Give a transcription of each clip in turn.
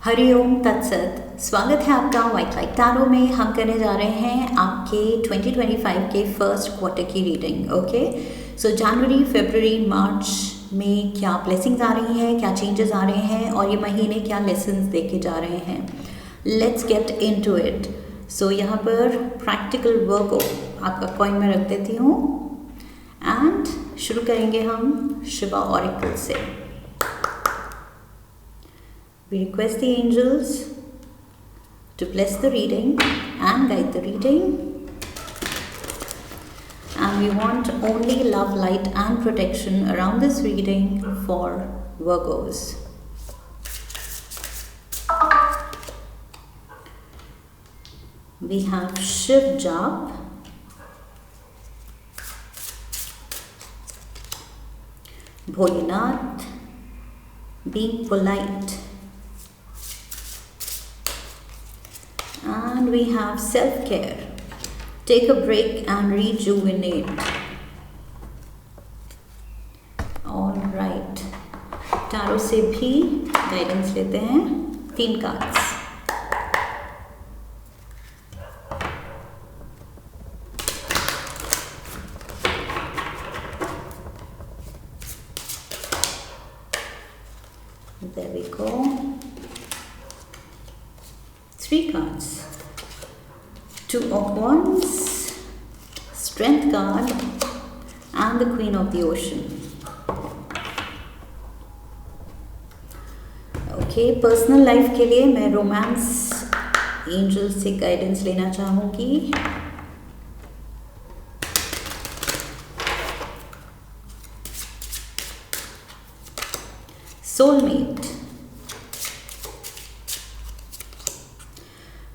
हरिओम तत्सत। स्वागत है आपका व्हाइट लाइट टैरो में। हम करने जा रहे हैं आपके 2025 के फर्स्ट क्वार्टर की रीडिंग। ओके, सो जनवरी, फरवरी, मार्च में क्या ब्लेसिंग्स आ रही हैं, क्या चेंजेस आ रहे हैं और ये महीने क्या लेसन्स देके जा रहे हैं। Let's get into it. So यहाँ पर प्रैक्टिकल वर्क आपका कॉइन में रख देती हूँ एंड शुरू करेंगे हम शिवा ऑरेकल से। We request the angels to bless the reading and guide the reading. And we want only love, light and protection around this reading for Virgos. We have Shiv Jap, Bholenath, being polite. And we have self-care. Take a break and rejuvenate. All right. Tarot से भी guidance लेते हैं 3 cards. There we go. 3 cards. 2 of Wands, Strength card and the Queen of the Ocean. Okay, personal life के लिए मैं romance angel से guidance लेना चाहूँगी। Soulmate,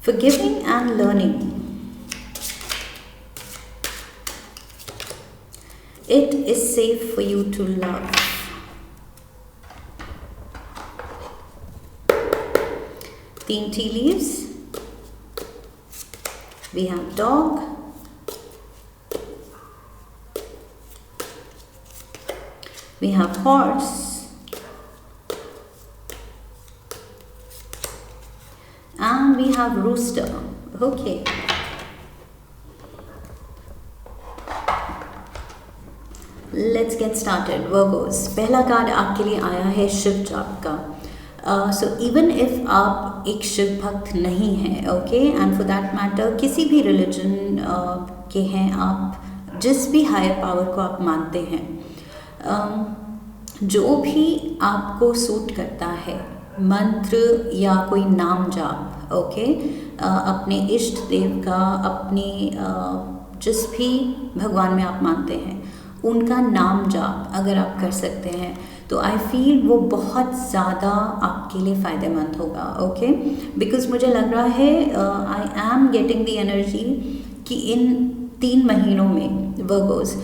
forgiving and learning. It is safe for you to love. Teen tea leaves. We have dog. We have horse. And we have rooster. Okay. Let's get started. Virgos, पहला card आपके लिए आया है शिव जाप का। So even if आप एक शिव भक्त नहीं हैं, okay, and for that matter किसी भी religion के हैं आप, जिस भी higher power को आप मानते हैं, जो भी आपको सूट करता है, मंत्र या कोई नाम जाप, ओके, अपने इष्ट देव का, अपने जिस भी भगवान में आप मानते हैं उनका नाम जाप अगर आप कर सकते हैं तो आई फील वो बहुत ज़्यादा आपके लिए फ़ायदेमंद होगा। ओके, बिकॉज मुझे लग रहा है I am getting the energy कि इन 3 महीनों में वर्गोस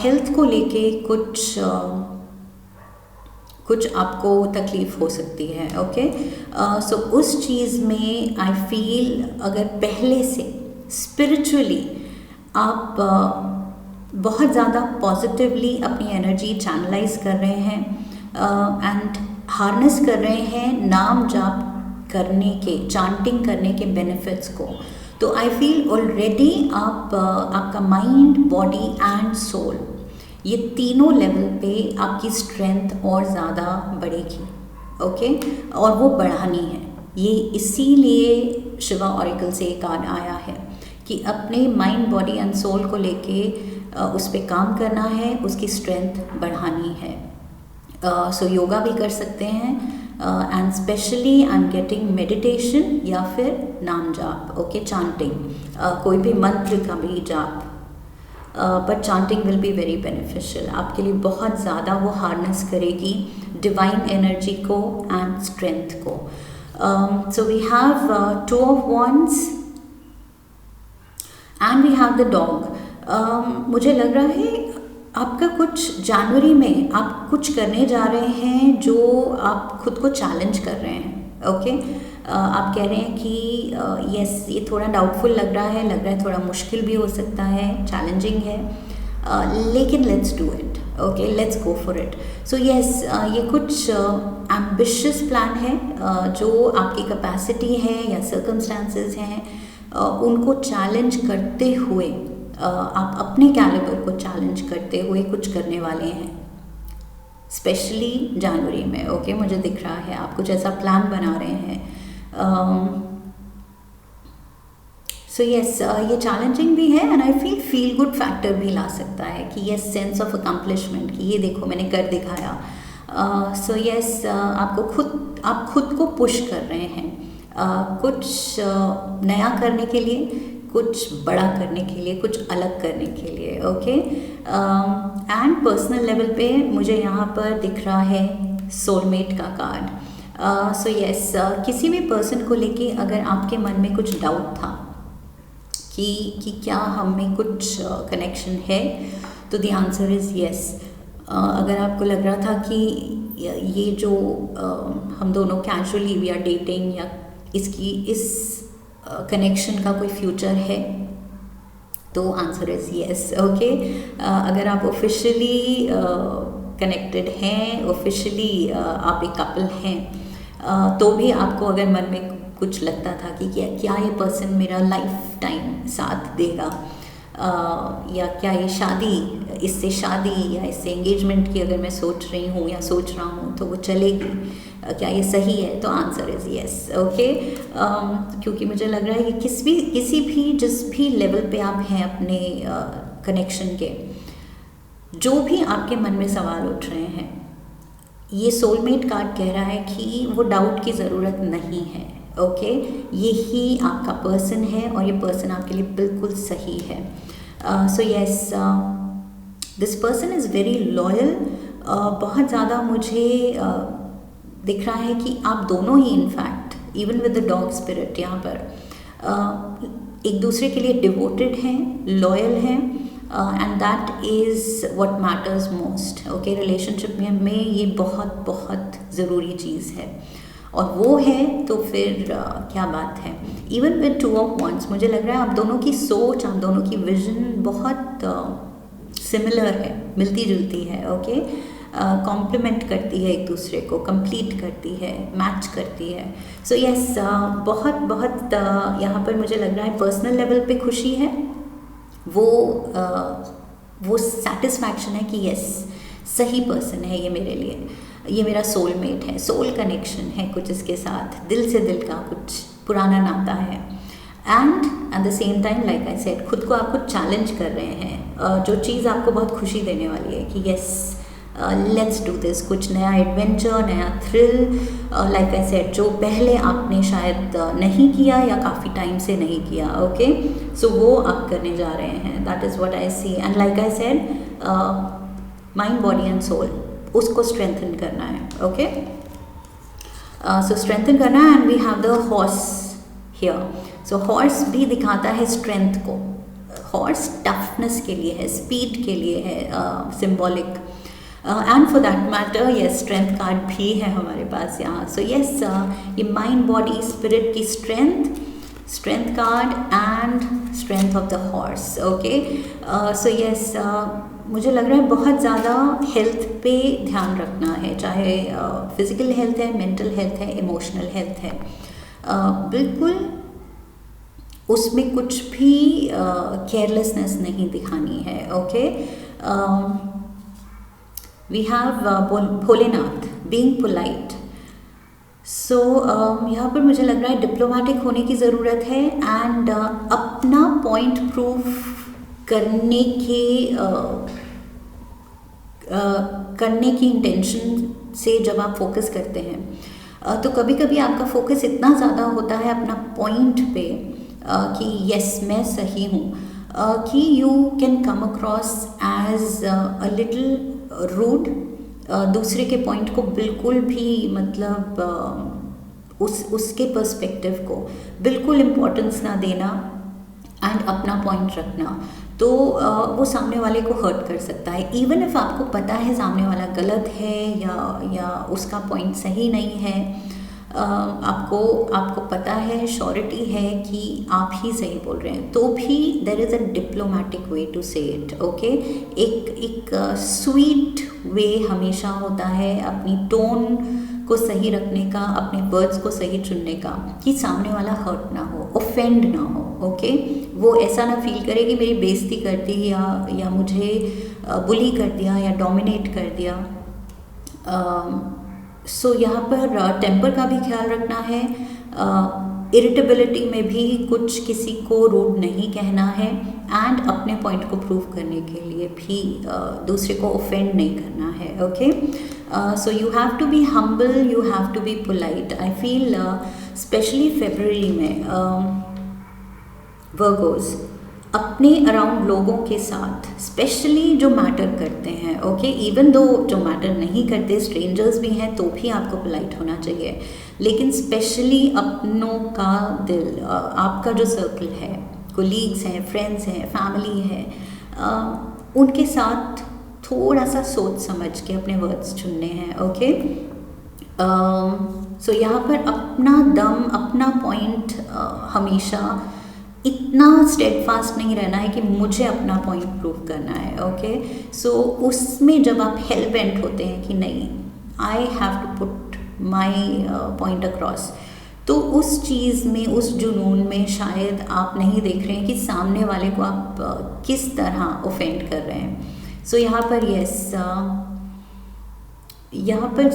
हेल्थ को लेके कुछ आपको तकलीफ़ हो सकती है। ओके, सो उस चीज़ में आई फील अगर पहले से स्पिरिचुअली आप बहुत ज़्यादा पॉजिटिवली अपनी एनर्जी चैनलाइज कर रहे हैं एंड हार्नेस कर रहे हैं नाम जाप करने के, चांटिंग करने के बेनिफिट्स को, तो आई फील ऑलरेडी आपका माइंड, बॉडी एंड सोल, ये तीनों लेवल पे आपकी स्ट्रेंथ और ज़्यादा बढ़ेगी। ओके, और वो बढ़ानी है। ये इसीलिए शिवा ऑरेकल से एक कार्ड आया है कि अपने माइंड, बॉडी एंड सोल को लेके उस पर काम करना है, उसकी स्ट्रेंथ बढ़ानी है। सो योगा भी कर सकते हैं and specially I am getting meditation या फिर नाम जाप, ओके, चांटिंग, कोई भी मंत्र का भी जाप, but chanting will be very beneficial, आपके लिए बहुत ज़्यादा वो हार्नेस करेगी डिवाइन एनर्जी को एंड स्ट्रेंथ को। So we have 2 of Wands and we have the dog. मुझे लग रहा है आपका कुछ जनवरी में आप कुछ करने जा रहे हैं जो आप खुद को चैलेंज कर रहे हैं। ओके, आप कह रहे हैं कि यस ये थोड़ा डाउटफुल लग रहा है थोड़ा मुश्किल भी हो सकता है, चैलेंजिंग है, लेकिन let's do it. Okay, let's go for it. So yes, ये कुछ एम्बिशियस प्लान है, जो आपकी कैपेसिटी है या सर्कमस्टांसेस हैं उनको चैलेंज करते हुए, आप अपने कैलिबर को चैलेंज करते हुए कुछ करने वाले हैं, स्पेशली जनवरी में। ओके, मुझे दिख रहा है आप कुछ ऐसा प्लान बना रहे हैं। सो यस, ये चैलेंजिंग भी है and I feel good factor भी ला सकता है कि यस, सेंस ऑफ अकम्पलिशमेंट कि ये देखो मैंने कर दिखाया। सो यस, आप खुद को पुश कर रहे हैं कुछ नया करने के लिए, कुछ बड़ा करने के लिए, कुछ अलग करने के लिए। ओके, एंड पर्सनल लेवल पे मुझे यहाँ पर दिख रहा है सोलमेट का कार्ड। सो यस, किसी भी पर्सन को लेके अगर आपके मन में कुछ डाउट था कि क्या हम में कुछ कनेक्शन है, तो द आंसर इज़ यस। अगर आपको लग रहा था कि ये जो हम दोनों कैजुअली वी आर डेटिंग या इस कनेक्शन का कोई फ्यूचर है, तो आंसर इज़ यस। ओके, अगर आप ऑफिशियली कनेक्टेड हैं, ऑफिशियली आप एक कपल हैं, तो भी आपको अगर मन में कुछ लगता था कि क्या ये पर्सन मेरा लाइफ टाइम साथ देगा, या क्या ये इससे शादी या इससे एंगेजमेंट की अगर मैं सोच रही हूँ या सोच रहा हूँ तो वो चलेगी, क्या ये सही है, तो आंसर इज़ यस। ओके, क्योंकि मुझे लग रहा है कि जिस भी लेवल पे आप हैं अपने कनेक्शन के, जो भी आपके मन में सवाल उठ रहे हैं, ये सोलमेट कार्ड कह रहा है कि वो डाउट की ज़रूरत नहीं है। ओके, यही आपका पर्सन है और ये पर्सन आपके लिए बिल्कुल सही है। So yes, this person is very loyal. बहुत ज़्यादा मुझे दिख रहा है कि आप दोनों ही in fact even with the dog spirit यहाँ पर एक दूसरे के लिए डिवोटेड हैं, लॉयल हैं, and that is what matters most. Okay, relationship में ये बहुत बहुत ज़रूरी चीज़ है, और वो है तो फिर क्या बात है। Even with two of wands मुझे लग रहा है आप दोनों की सोच, आप दोनों की विजन बहुत सिमिलर है, मिलती जुलती है। ओके, कॉम्प्लीमेंट करती है एक दूसरे को, कंप्लीट करती है, मैच करती है। सो यस, बहुत बहुत यहाँ पर मुझे लग रहा है पर्सनल लेवल पे खुशी है, वो सेटिस्फैक्शन है कि यस, सही पर्सन है ये मेरे लिए, ये मेरा सोलमेट है, सोल कनेक्शन है कुछ इसके साथ, दिल से दिल का कुछ पुराना नाता है। And at the same time like I said, खुद को आप कुछ चैलेंज कर रहे हैं, जो चीज़ आपको बहुत खुशी देने वाली है कि यस, लेट्स डू दिस, कुछ नया एडवेंचर, नया थ्रिल, लाइक आई सेड, जो पहले आपने शायद नहीं किया या काफ़ी टाइम से नहीं किया। ओके, सो वो आप करने जा रहे हैं, that is what I see. And like I said, mind, body and soul, उसको स्ट्रेंथन करना है। ओके, सो स्ट्रेंथन करना है। And we have the horse here. So horse भी दिखाता है स्ट्रेंथ को, हॉर्स टफनेस के लिए है, स्पीड के लिए है, symbolic, and for that matter yes, strength card भी है हमारे पास यहाँ। सो यस, ये माइंड, बॉडी, स्पिरिट की strength card and strength of the horse. Okay, so yes, मुझे लग रहा है बहुत ज़्यादा हेल्थ पे ध्यान रखना है, चाहे फिज़िकल हेल्थ है, मेंटल हेल्थ है, इमोशनल हेल्थ है, बिल्कुल उसमें कुछ भी केयरलेसनेस नहीं दिखानी है। Okay, we have Bholenath, being polite. So यहाँ पर मुझे लग रहा है डिप्लोमेटिक होने की ज़रूरत है, एंड अपना पॉइंट प्रूफ करने की इंटेंशन से जब आप फोकस करते हैं, तो कभी कभी आपका फोकस इतना ज़्यादा होता है अपना पॉइंट पे कि यस मैं सही हूँ, कि you can come across as a little rude, दूसरे के पॉइंट को बिल्कुल भी मतलब उसके पर्सपेक्टिव को बिल्कुल इम्पोर्टेंस ना देना एंड अपना पॉइंट रखना, तो वो सामने वाले को हर्ट कर सकता है। इवन इफ आपको पता है सामने वाला गलत है या उसका पॉइंट सही नहीं है, आपको पता है, श्योरिटी है कि आप ही सही बोल रहे हैं, तो भी there is a diplomatic way to say it. Okay, एक स्वीट वे हमेशा होता है अपनी टोन को सही रखने का, अपने वर्ड्स को सही चुनने का, कि सामने वाला हर्ट ना हो, ऑफेंड ना हो, ओके। वो ऐसा ना फील करे कि मेरी बेइज्जती कर दी या मुझे बुली कर दिया या डोमिनेट कर दिया। सो यहाँ पर टेम्पर का भी ख्याल रखना है। इरिटेबिलिटी में भी कुछ किसी को रूड नहीं कहना है, एंड अपने पॉइंट को प्रूव करने के लिए भी दूसरे को ऑफेंड नहीं करना है, okay. So you have to be humble, you have to be polite. I feel specially फरवरी में वर्गोस अपने अराउंड लोगों के साथ, स्पेशली जो मैटर करते हैं, ओके, इवन दो जो मैटर नहीं करते, स्ट्रेंजर्स भी हैं, तो भी आपको पोलाइट होना चाहिए, लेकिन स्पेशली अपनों का दिल, आपका जो सर्कल है, कोलीग्स हैं, फ्रेंड्स हैं, फैमिली है, उनके साथ थोड़ा सा सोच समझ के अपने वर्ड्स चुनने हैं, ओके। सो यहाँ पर अपना दम, अपना पॉइंट हमेशा इतना स्टेडफास्ट नहीं रहना है कि मुझे अपना पॉइंट प्रूव करना है, ओके। सो उसमें जब आप हेल बेंट होते हैं कि नहीं, I have to put my point across, तो उस चीज़ में, उस जुनून में शायद आप नहीं देख रहे हैं कि सामने वाले को आप किस तरह ऑफेंड कर रहे हैं। सो यहाँ पर यहाँ पर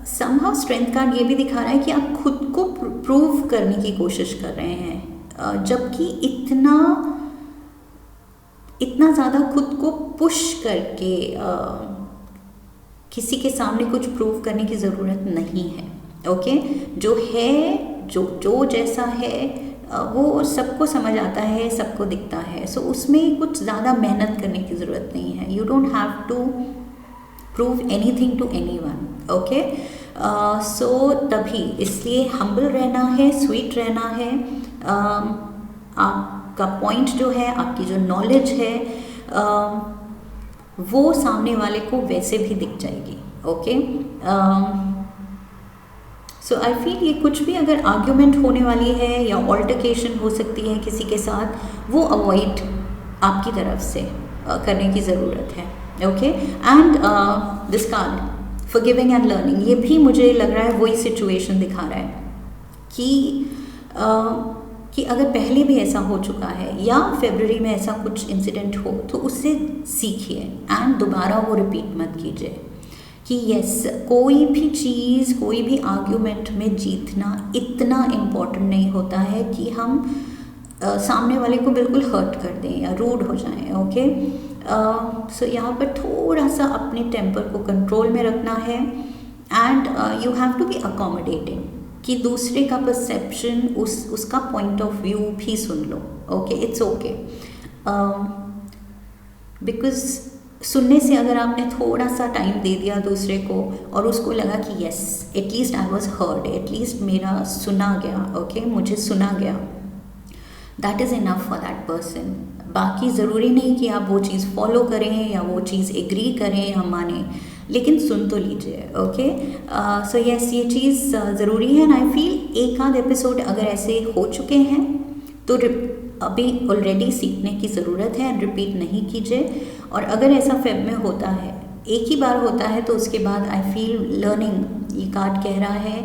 समहाउ स्ट्रेंथ कार्ड ये भी दिखा रहा है कि आप खुद को प्रूव करने की कोशिश कर रहे हैं, जबकि इतना ज़्यादा खुद को पुश करके किसी के सामने कुछ प्रूव करने की ज़रूरत नहीं है, ओके। जो है, जो जैसा है, वो सबको समझ आता है, सबको दिखता है। सो उसमें कुछ ज़्यादा मेहनत करने की ज़रूरत नहीं है। You don't have to prove anything to anyone, okay. So तभी इसलिए हम्बल रहना है, स्वीट रहना है। आपका पॉइंट जो है, आपकी जो नॉलेज है, वो सामने वाले को वैसे भी दिख जाएगी, ओके। सो आई फील ये कुछ भी अगर आर्ग्यूमेंट होने वाली है या ऑल्टरकेशन हो सकती है किसी के साथ, वो अवॉइड आपकी तरफ से करने की ज़रूरत है, okay. And this card forgiving and learning, ये भी मुझे लग रहा है वही सिचुएशन दिखा रहा है कि अगर पहले भी ऐसा हो चुका है या फरवरी में ऐसा कुछ इंसिडेंट हो, तो उससे सीखिए एंड दोबारा वो रिपीट मत कीजिए। कि यस, कोई भी चीज़, कोई भी आर्ग्यूमेंट में जीतना इतना इम्पोर्टेंट नहीं होता है कि हम सामने वाले को बिल्कुल हर्ट कर दें या रूड हो जाएं, ओके। सो यहाँ पर थोड़ा सा अपने टेम्पर को कंट्रोल में रखना है, and you have to be accommodating, कि दूसरे का परसेप्शन, उसका पॉइंट ऑफ व्यू भी सुन लो, ओके, इट्स ओके। बिकॉज सुनने से अगर आपने थोड़ा सा टाइम दे दिया दूसरे को और उसको लगा कि yes, at least I was heard, at least मेरा सुना गया, ओके, मुझे सुना गया, that is enough for that person. बाकी ज़रूरी नहीं कि आप वो चीज़ फॉलो करें या वो चीज़ एग्री करें या माने, लेकिन सुन तो लीजिए, ओके। सो यस, ये चीज़ ज़रूरी है। एंड आई फील एक आध एपिसोड अगर ऐसे हो चुके हैं तो अभी ऑलरेडी सीखने की ज़रूरत है, रिपीट नहीं कीजिए। और अगर ऐसा फेब में होता है, एक ही बार होता है, तो उसके बाद आई फील लर्निंग, ये कार्ड कह रहा है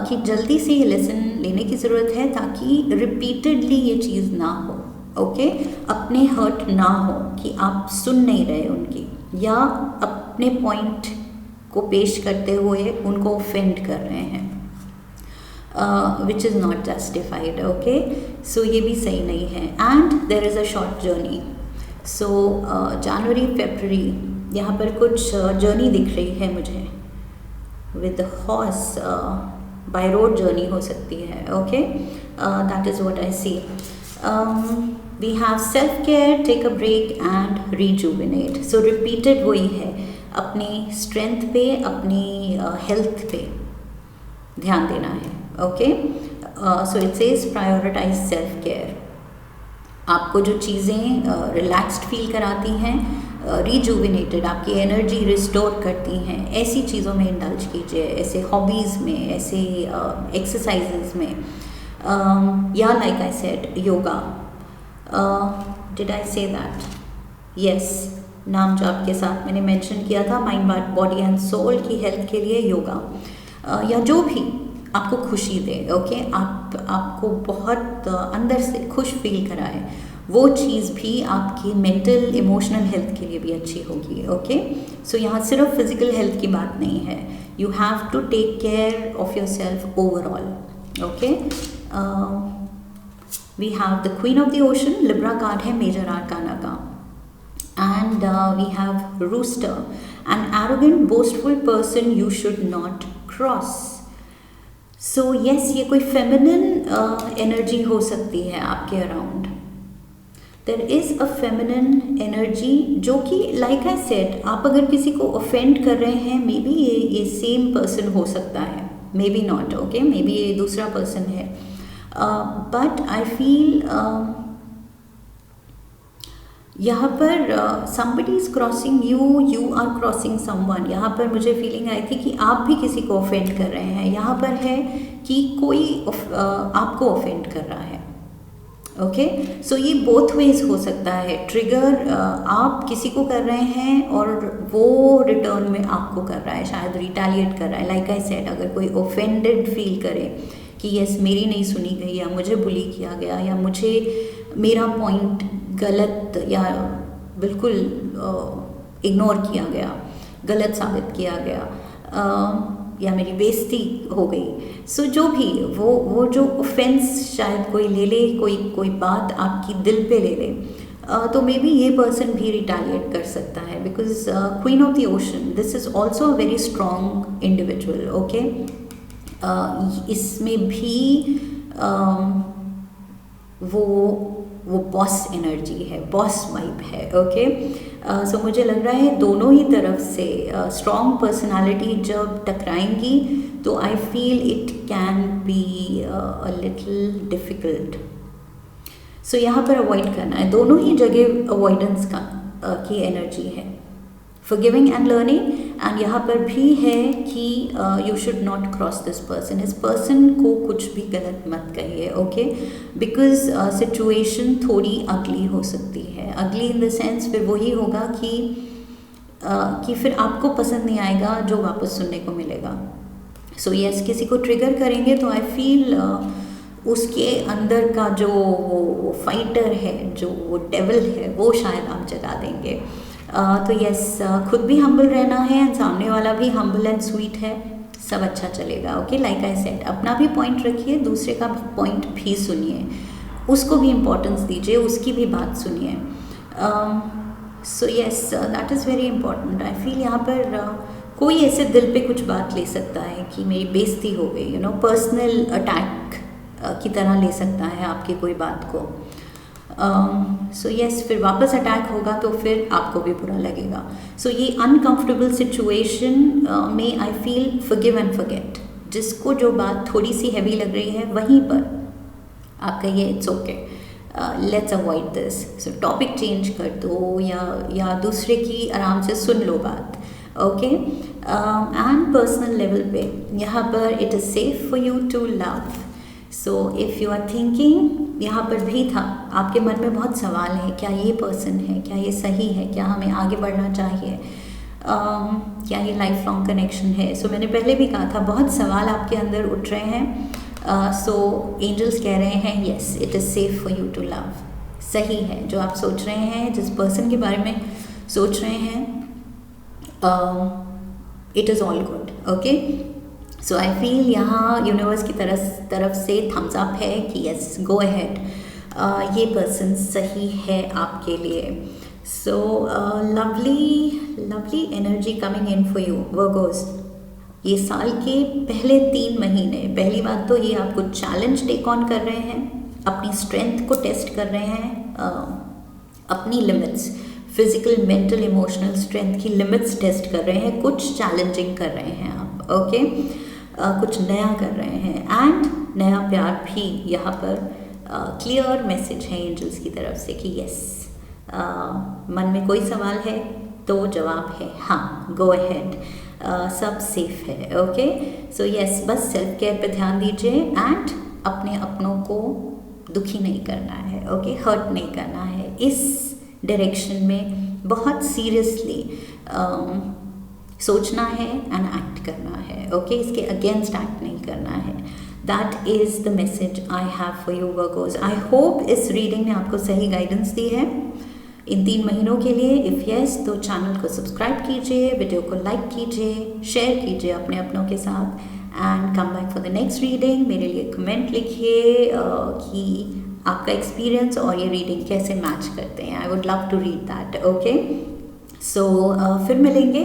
कि जल्दी से ये लेसन लेने की ज़रूरत है, ताकि रिपीटेडली ये चीज़ ना हो, ओके। अपने हर्ट ना हो कि आप सुन नहीं रहे उनकी, या अपने पॉइंट को पेश करते हुए उनको ऑफेंड कर रहे हैं, which is not justified, okay. So ये भी सही नहीं है। And there is a short journey. So जनवरी फरवरी यहाँ पर कुछ जर्नी दिख रही है मुझे with horse, by road journey हो सकती है, okay. That is what I see. We have self care, take a break and rejuvenate. So repeated वही है, अपनी स्ट्रेंथ पे, अपनी हेल्थ पे ध्यान देना है, okay. So it says prioritise self care. आपको जो चीज़ें रिलैक्स्ड फील कराती हैं, रिजुविनेटेड, आपकी एनर्जी रिस्टोर करती हैं, ऐसी चीज़ों में इंडल्ज कीजिए, ऐसे हॉबीज़ में, ऐसे एक्सरसाइजेज में, या like I said yoga. Did I say that? Yes, नाम जाप के साथ मैंने मेंशन किया था, माइंड बॉडी एंड सोल की हेल्थ के लिए योगा। या जो भी आपको खुशी दे, ओके, आपको बहुत अंदर से खुश फील कराए, वो चीज़ भी आपकी मेंटल इमोशनल हेल्थ के लिए भी अच्छी होगी, ओके। सो यहाँ सिर्फ फिजिकल हेल्थ की बात नहीं है, you have to take care of yourself overall, okay. We have the queen of the ocean, Libra card है मेजर आर्काना का, and we have rooster, an arrogant boastful person you should not cross. So yes, ये कोई feminine energy हो सकती है आपके around. There is a feminine energy जो कि लाइक आई सेड, आप अगर किसी को ऑफेंड कर रहे हैं, मे बी ये सेम पर्सन हो सकता है, may be not, okay, may be ये दूसरा पर्सन है, बट आई फील यहाँ पर somebody is crossing you, you are crossing someone। यहाँ पर मुझे फीलिंग आई थी कि आप भी किसी को ऑफेंड कर रहे हैं। यहाँ पर है कि कोई आपको ऑफेंड कर रहा है, ओके। सो ये बोथ वेज हो सकता है। ट्रिगर आप किसी को कर रहे हैं और वो रिटर्न में आपको कर रहा है, शायद रिटेलिएट कर रहा है। लाइक आई सेड, अगर कोई ऑफेंडेड फील करे कि यस मेरी नहीं सुनी गई, या मुझे बुली किया गया, या मुझे मेरा पॉइंट गलत या बिल्कुल इग्नोर किया गया, गलत साबित किया गया, या मेरी बेइज्जती हो गई, सो जो भी वो जो ऑफेंस शायद कोई ले ले, कोई बात आपकी दिल पे ले ले, तो मे बी ये पर्सन भी रिटेलिएट कर सकता है, because queen of the ocean, this is also a very strong individual, okay. इसमें भी वो बॉस एनर्जी है, बॉस वाइब है, ओके। सो मुझे लग रहा है दोनों ही तरफ से स्ट्रॉन्ग पर्सनालिटी जब टकराएंगी तो I feel it can be a little difficult. So यहाँ पर अवॉइड करना है, दोनों ही जगह अवॉइडेंस की एनर्जी है, forgiving and learning, एंड यहाँ पर भी है कि you should not cross this person. इस पर्सन को कुछ भी गलत मत कहिए, ओके, बिकॉज सिचुएशन थोड़ी अगली हो सकती है। अगली इन द सेंस फिर वही होगा कि फिर आपको पसंद नहीं आएगा जो वापस सुनने को मिलेगा। सो यस, किसी को ट्रिगर करेंगे तो आई फील उसके अंदर का जो वो फाइटर है, जो वो डेविल है, वो शायद आप जगा देंगे। तो यस, खुद भी हम्बल रहना है एंड सामने वाला भी हम्बल एंड स्वीट है, सब अच्छा चलेगा, ओके। लाइक आई सेड, अपना भी पॉइंट रखिए, दूसरे का पॉइंट भी सुनिए, उसको भी इम्पोर्टेंस दीजिए, उसकी भी बात सुनिए। So yes, that is very important. I feel यहाँ पर कोई ऐसे दिल पे कुछ बात ले सकता है कि मेरी बेइज्जती हो गई, पर्सनल अटैक की तरह ले सकता है आपकी कोई बात को। सो यस, फिर वापस अटैक होगा तो फिर आपको भी बुरा लगेगा। सो ये अनकंफर्टेबल सिचुएशन में I feel forgive and forget. जिसको जो बात थोड़ी सी हैवी लग रही है वहीं पर आप कहिए it's okay, let's avoid this. So topic change कर दो या दूसरे की आराम से सुन लो बात, ओके। एंड पर्सनल लेवल पे यहाँ पर it is safe for you to love. So if you are thinking, यहाँ पर भी था आपके मन में बहुत सवाल है, क्या ये पर्सन है, क्या ये सही है, क्या हमें आगे बढ़ना चाहिए, क्या ये लाइफ लॉन्ग कनेक्शन है। सो मैंने पहले भी कहा था, बहुत सवाल आपके अंदर उठ रहे हैं। सो एंजल्स कह रहे हैं yes, it is safe for you to love. सही है जो आप सोच रहे हैं, जिस पर्सन के बारे में सोच रहे हैं, it is all good, okay. So I feel यहाँ यूनिवर्स की तरफ से थम्स अप है कि यस, गो अहेड, ये पर्सन सही है आपके लिए। So lovely energy coming in for you Virgo's. ये साल के पहले 3 महीने, पहली बात तो ये आपको चैलेंज टेक ऑन कर रहे हैं, अपनी स्ट्रेंथ को टेस्ट कर रहे हैं, अपनी limits, physical mental emotional strength की लिमिट्स टेस्ट कर रहे हैं, कुछ चैलेंजिंग कर रहे हैं आप, ओके। कुछ नया कर रहे हैं एंड नया प्यार भी। यहाँ पर क्लियर मैसेज है एंजल्स की तरफ से कि यस, मन में कोई सवाल है तो जवाब है हाँ, गो अहेड, सब सेफ है, ओके। सो यस, बस सेल्फ केयर पे ध्यान दीजिए एंड अपने अपनों को दुखी नहीं करना है, ओके, हर्ट नहीं करना है। इस डायरेक्शन में बहुत सीरियसली सोचना है एंड एक्ट करना है, ओके, इसके अगेंस्ट एक्ट नहीं करना है। That is the message I have for you Virgos. I hope इस रीडिंग ने आपको सही गाइडेंस दी है इन 3 महीनों के लिए। इफ़ यस तो चैनल को सब्सक्राइब कीजिए, वीडियो को लाइक कीजिए, शेयर कीजिए अपने अपनों के साथ and come back for the next reading. मेरे लिए कमेंट लिखिए कि आपका एक्सपीरियंस और ये रीडिंग कैसे मैच करते हैं। I would love to read that, okay. So फिर मिलेंगे।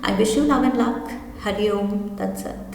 I wish you love and luck. हरि ओम तत्सत।